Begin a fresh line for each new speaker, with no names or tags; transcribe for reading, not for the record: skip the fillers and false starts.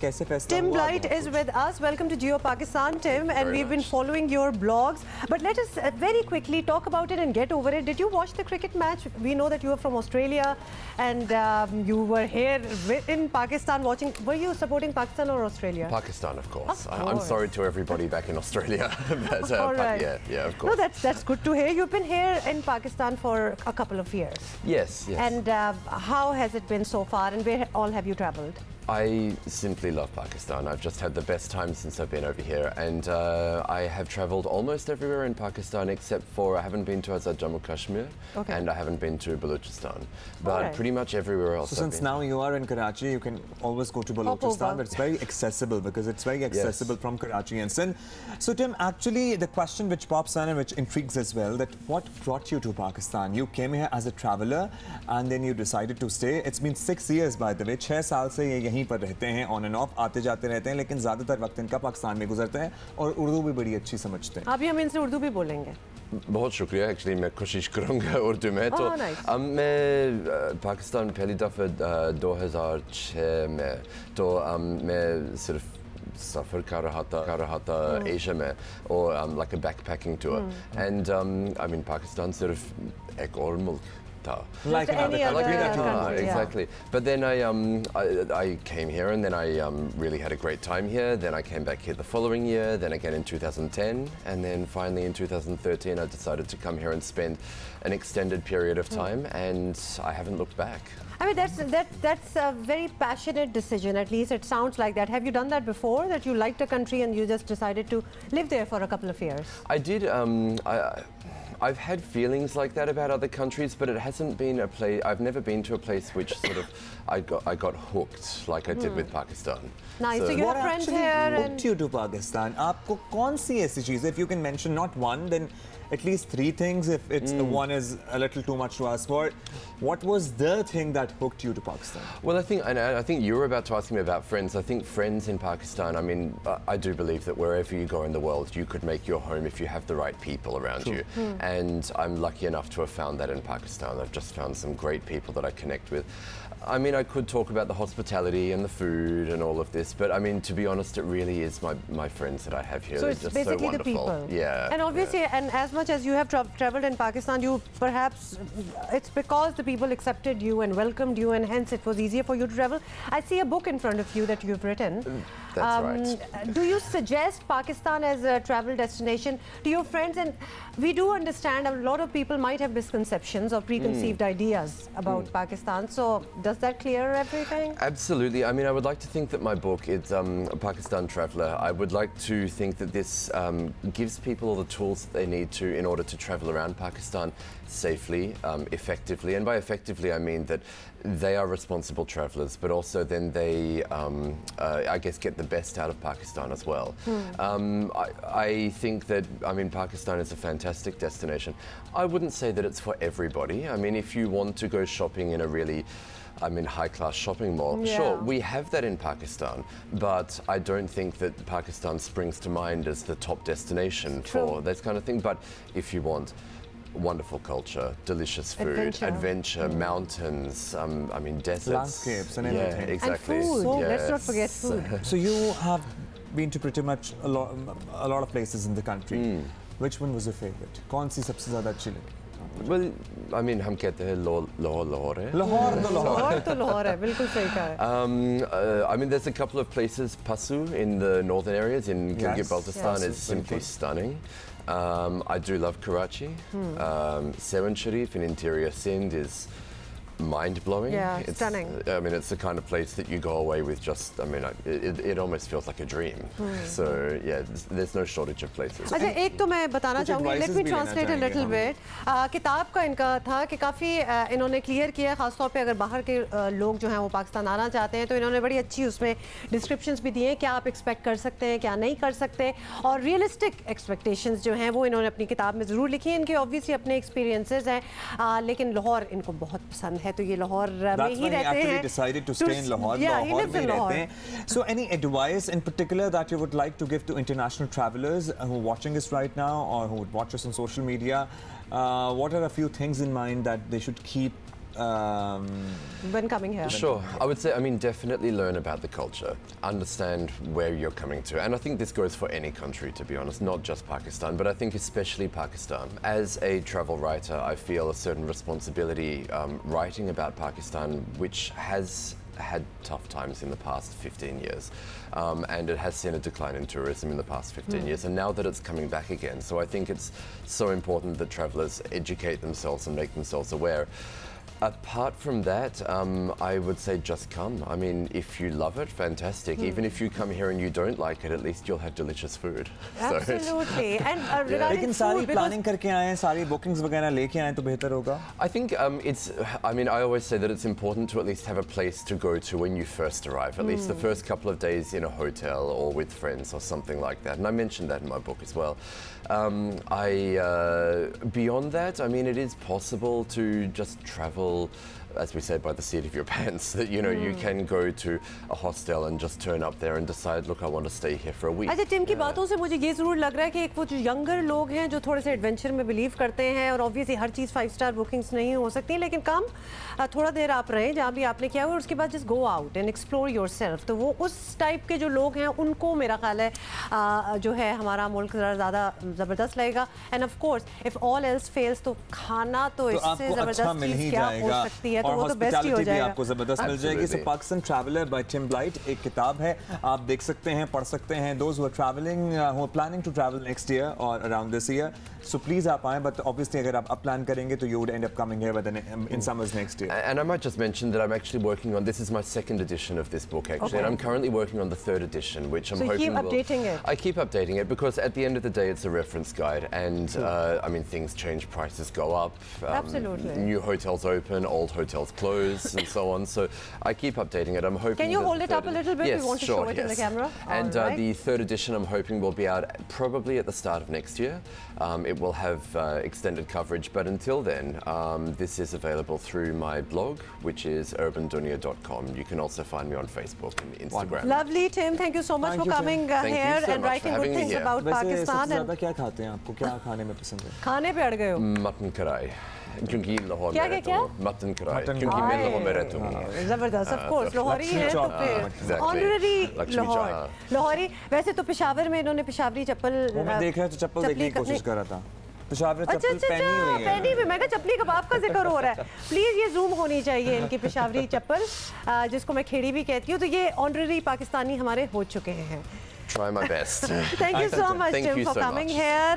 कैसे फैसला
Tim
हुआ?
Blight is with us. Welcome to Geo Pakistan, Tim. And we've been following your blogs. But let us very quickly talk about it and get over it. Did you watch the cricket match? We know that you are from Australia and you were here in Pakistan watching. Were you supporting Pakistan or Australia?
Pakistan, of course. I'm sorry to everybody back in Australia. But,
all right.
yeah, of course.
No, that's good to hear. You've been here in Pakistan for a couple of years.
Yes, yes.
And how has it been so far, and where all have you travelled?
I simply love Pakistan. I've just had the best time since I've been over here, and I have travelled almost everywhere in Pakistan except for I haven't been to Azad Jammu Kashmir, and I haven't been to Balochistan, but pretty much everywhere else.
So since now you are in Karachi, you can always go to Balochistan, but it's very accessible because it's very accessible from Karachi and Sindh. So Tim, actually the question which pops on and which intrigues as well, that what brought you to Pakistan? You came here as a traveller and then you decided to stay. It's been 6 years by the way. 6 साल से ये यहीं पर रहते हैं, on end of आते जाते रहते हैं, लेकिन ज़्यादातर वक्त इनका पाकिस्तान में गुजरता है और उर्दू भी बड़ी अच्छी समझते हैं.
अभी हम इनसे उर्दू भी बोलेंगे.
बहुत शुक्रिया. एक्चुअली मैं कोशिश करूँगा उर्दू में. तो मैं पाकिस्तान पहली दफ़ा 2006 में तो मैं सिर्फ सफ़र कर रहा था एशिया में और like a backpacking tour, and I mean Pakistan सिर्फ एक और मुल्क.
Like any other country,
exactly. But then I came here and then I really had a great time here. Then I came back here the following year, then again in 2010, and then finally in 2013 I decided to come here and spend an extended period of time, and I haven't looked back.
I mean, that's a very passionate decision, at least it sounds like that. Have you done that before, that you liked a country and you just decided to live there for a couple of years?
I did. I've had feelings like that about other countries, but it hasn't been a place. I've never been to a place which sort of I got hooked like I did with Pakistan.
Nice. So you have friends here.
What hooked you to Pakistan? आपको कौन सी ऐसी चीज़? If you can mention not one, then at least 3 things. If it's one is a little too much to ask for. What was the thing that hooked you to Pakistan?
Well, I think you were about to ask me about friends. I think friends in Pakistan. I mean, I do believe that wherever you go in the world, you could make your home if you have the right people around you. And I'm lucky enough to have found that in Pakistan. I've just found some great people that I connect with. I mean, I could talk about the hospitality and the food and all of this, but I mean, to be honest, it really is my friends that I have here.
So
They're
it's
just
basically
so wonderful.
the people.
Yeah.
And obviously, and as much as you have travelled in Pakistan, you perhaps, it's because the people accepted you and welcomed you, and hence it was easier for you to travel. I see a book in front of you that you've written.
That's right.
Do you suggest Pakistan as a travel destination to your friends? And we do understand a lot of people might have misconceptions or preconceived ideas about Pakistan. So does that clear everything?
Absolutely. I mean, I would like to think that my book, it's a Pakistan Traveller. I would like to think that this gives people all the tools that they need to in order to travel around Pakistan safely, effectively. And by effectively, I mean that they are responsible travellers, but also then they, I guess, get the best out of Pakistan as well. I think that, I mean, Pakistan is a fantastic destination. I wouldn't say that it's for everybody. I mean, if you want to go shopping in a really high-class shopping mall. Sure, we have that in Pakistan, but I don't think that Pakistan springs to mind as the top destination for this kind of thing. But if you want wonderful culture, delicious food, adventure, mountains, I mean, deserts.
Landscapes and everything.
Yeah, exactly.
And food. Let's not forget food.
So you have been to pretty much a lot of places in the country. Which one was your favorite? कौन सी सबसे ज़्यादा अच्छी लगी?
Well, I mean, हम कहते हैं Lahore है.
Lahore तो Lahore है, बिल्कुल सही कहा है.
I mean, there's a couple of places. Pasu in the northern areas in Gilgit-Baltistan is simply stunning. I do love Karachi. Sewan Sharif in interior Sindh is mind-blowing.
Yeah, it's stunning.
I mean, it's the kind of place that you go away with just, I mean, it almost feels like a dream. So, yeah, there's no shortage of places.
अच्छा, एक तो मैं बताना चाहूँगी, let me translate a little bit. किताब का इनका था कि काफ़ी इन्होंने क्लियर किया, ख़ासतौर पे अगर बाहर के लोग जो हैं वो पाकिस्तान आना चाहते हैं, तो इन्होंने बड़ी अच्छी उसमें डिस्क्रिप्शंस भी दिए हैं, क्या आप एक्सपेक्ट कर सकते हैं, क्या नहीं कर सकते, और रियलिस्टिक एक्सपेक्टेशंस जो हैं वो इन्होंने अपनी किताब में ज़रूर लिखी हैं. इनके ऑब्वियसली अपने एक्सपीरियंसेस हैं, लेकिन लाहौर इनको बहुत पसंद है, तो ये लाहौर में ही रहते हैं.
Decided to stay in Lahore.
Lahore में रहते हैं.
So any advice in particular that you would like to give to international travelers who are watching us right now or who would watch us on social media? What are a few things in mind that they should keep
when coming here?
Sure. I would say, I mean, definitely learn about the culture, understand where you're coming to. And I think this goes for any country, to be honest, not just Pakistan, but I think especially Pakistan. As a travel writer, I feel a certain responsibility writing about Pakistan, which has had tough times in the past 15 years. And it has seen a decline in tourism in the past 15 years, and now that it's coming back again. So I think it's so important that travellers educate themselves and make themselves aware. Apart from that, I would say just come. I mean, if you love it, fantastic. Even if you come here and you don't like it, at least you'll have delicious food.
Absolutely. And regarding food,
planning करके आए हैं, सारी bookings वगैरह लेके आए तो बेहतर होगा.
I think I always say that it's important to at least have a place to go to when you first arrive. At least the first couple of days in a hotel or with friends or something like that. And I mentioned that in my book as well. Beyond that, I mean, it is possible to just travel, as we say, by the seat of your pants. That you know you can go to a hostel and just turn up there and decide, look, I want to stay here for a week.
अच्छा Tim की बातों से मुझे ये ज़रूर लग रहा है कि एक वो जो यंगर लोग हैं जो थोड़े से एडवेंचर में बिलीव करते हैं और ऑब्वियसली हर चीज़ 5-स्टार बुकिंग्स नहीं हो सकती, लेकिन कम थोड़ा देर आप रहें जहाँ भी आपने किया हुआ, उसके बाद just go out and explore yourself. तो वो उस टाइप के जो लोग हैं उनको मेरा ख्याल है जो है हमारा मुल्क ज़्यादा ज़बरदस्त लगेगा. End of course if all else fails तो खाना तो इससे ज़बरदस्त चीज़ क्या हो सकती है, तो वो तो बेस्ट ही हो जाएगा.
आपको ज़बरदस्त मिल जाएगी. So Pakistan Traveler by Tim Blight एक किताब है, आप देख सकते हैं, पढ़ सकते हैं. Those who are traveling, who are planning to travel next year or around this year, so please आप आएं. But obviously अगर आप plan करेंगे तो you would end up coming here in summers next year.
And I might just mention that I'm actually working on, this is my second edition of this book actually, and I'm currently working on the third edition, which I'm hoping
keep updating it.
I keep updating it because at the end of the day it's a reference guide, and I mean things change, prices go up,
absolutely,
new hotels open, old hotels close, and so on. So I keep updating it. I'm hoping.
Can you hold it up a little bit?
Yes,
we want to show it in the camera.
And the third edition I'm hoping will be out probably at the start of next year. It will have extended coverage, but until then, this is available through my blog, which is urbandunia.com. You can also find me on Facebook and Instagram.
Lovely, Tim. Thank you so much for coming here and writing good things about Pakistan.
ज़्यादा क्या खाते हैं, आपको क्या खाने में पसंद है?
खाने पे अड़ गए हो?
मटन कढ़ाई. क्योंकि लाहौर में रहता हूँ. मटन कढ़ाई. क्योंकि मैं लाहौर में रहता हूँ.
ज़बरदस्त. Of course, लाहौरी है तो फिर honorary लाहौरी. वैसे तो पेशावर में इन्होंने पेशावरी चप्पल.
मैं देख रहा था, चप्पल देखने की कोशिश कर रहा था. पेशावरी चप्पल पहनी हुई है.
पहनी हुई. मैं कहा चप्पली कबाब का जिक्र हो रहा है. प्लीज ये जूम होनी चाहिए इनकी पेशावरी चप्पल, जिसको मैं खेड़ी भी कहती हूँ. तो ये ऑनररी पाकिस्तानी हमारे हो चुके हैं.
Try my best.
Thank you so much, Tim, for coming here.